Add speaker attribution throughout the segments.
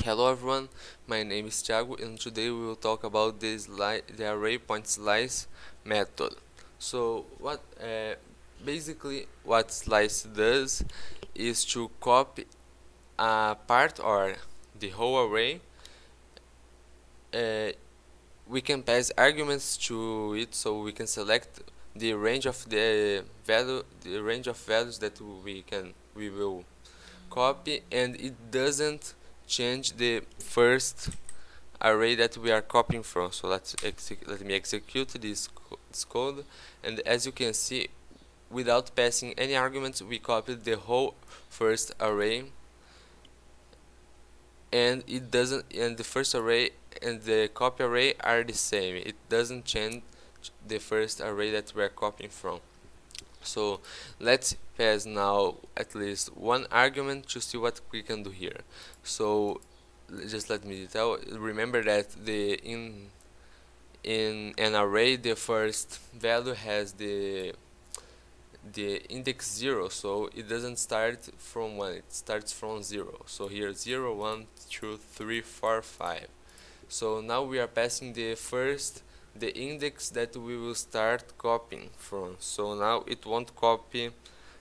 Speaker 1: Hello everyone, my name is Tiago and today we will talk about the array point slice method. So basically what slice does is to copy a part or the whole array. We can pass arguments to it, so we can select the range of the range of values that we will copy, and it doesn't change the first array that we are copying from. So let me execute this code, and as you can see, without passing any arguments, we copied the whole first array, and it doesn't and the first array and the copy array are the same. It doesn't change the first array that we are copying from. So let's pass now at least one argument to see what we can do here. So just let me tell. Remember that in an array the first value has the index 0, so it doesn't start from 1, it starts from 0. So here 0, 1, 2, 3, 4, 5. So now we are passing the index that we will start copying from. So now it won't copy,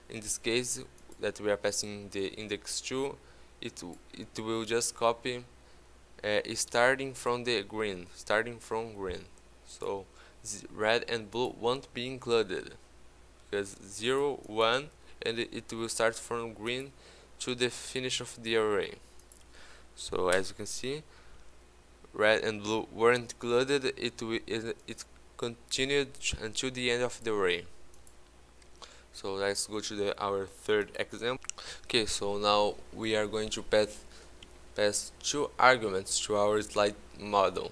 Speaker 1: in this case that we are passing the index 2, it will just copy starting from green. So red and blue won't be included because 0, 1, and it will start from green to the finish of the array. So as you can see, red and blue weren't included. It continued until the end of the array. So let's go to our third example. Okay, so now we are going to pass two arguments to our slide model.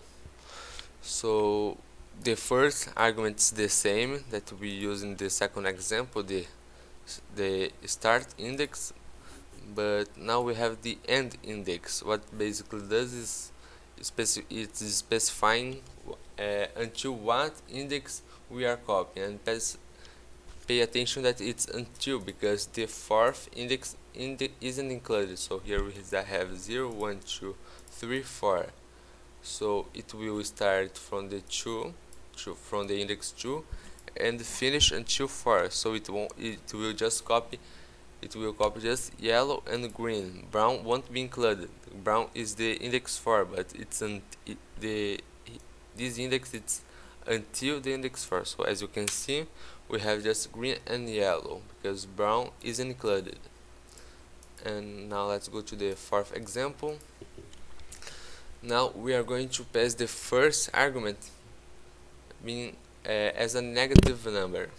Speaker 1: So the first argument is the same that we use in the second example, the start index, but now we have the end index. What basically does is it is specifying until what index we are copying, and pay attention that it's until, because the fourth index isn't included. So here we have 0, 1, 2, 3, 4. So it will start from the from the index 2 and finish until 4. So it will just copy just yellow and green. Brown won't be included. Brown is the index 4, but this index it's until the index 4. So as you can see, we have just green and yellow because brown isn't included. And now let's go to the fourth example. Now we are going to pass the first argument being as a negative number.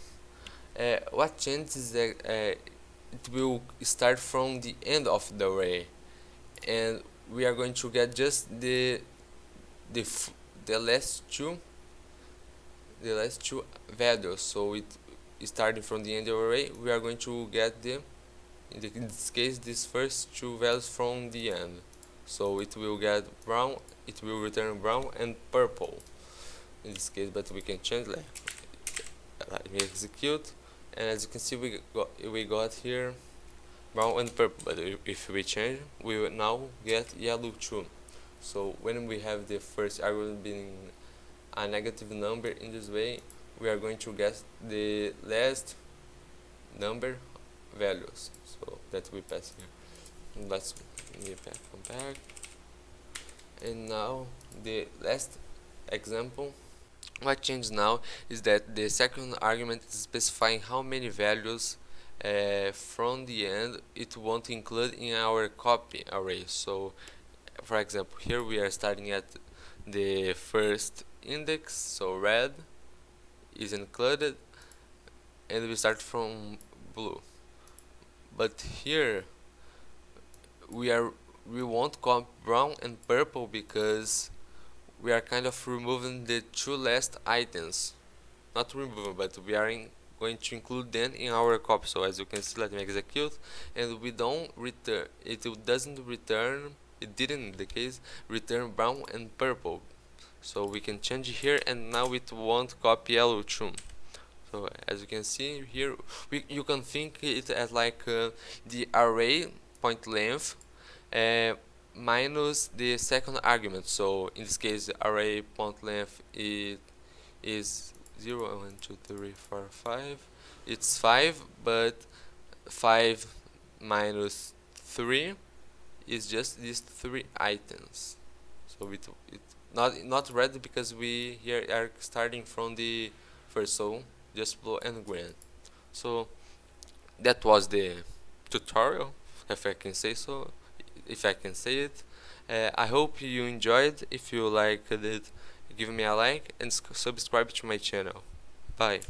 Speaker 1: What changes is that it will start from the end of the array, and we are going to get just the last two values. So it starting from the end of the array, we are going to get in this case these first two values from the end. So it will get brown, it will return brown and purple in this case, but we can change. Let me execute, and as you can see, we got here brown and purple, but if we change, we will now get yellow too. So when we have the first argument being a negative number in this way, we are going to get the last number values, so that we pass here. Let's come back, and now the last example. What changes now is that the second argument is specifying how many values from the end it won't include in our copy array. So for example, here we are starting at the first index, so red is included, and we start from blue. But here we won't copy brown and purple because we are kind of removing the two last items. Not removing, but we are going to include them in our copy. So as you can see, let me execute, and we don't return. It doesn't return. It didn't in the case return brown and purple. So we can change here, and now it won't copy yellow too. So as you can see here, you can think it as like the array point length minus the second argument. So in this case, array point length is 0, 1, 2, 3, 4, 5. It's 5, but 5 minus 3 is just these 3 items. So it not red because we here are starting from the first, so just blue and green. So that was the tutorial, if I can say so, if I can say it. I hope you enjoyed. If you liked it, give me a like and subscribe to my channel. Bye.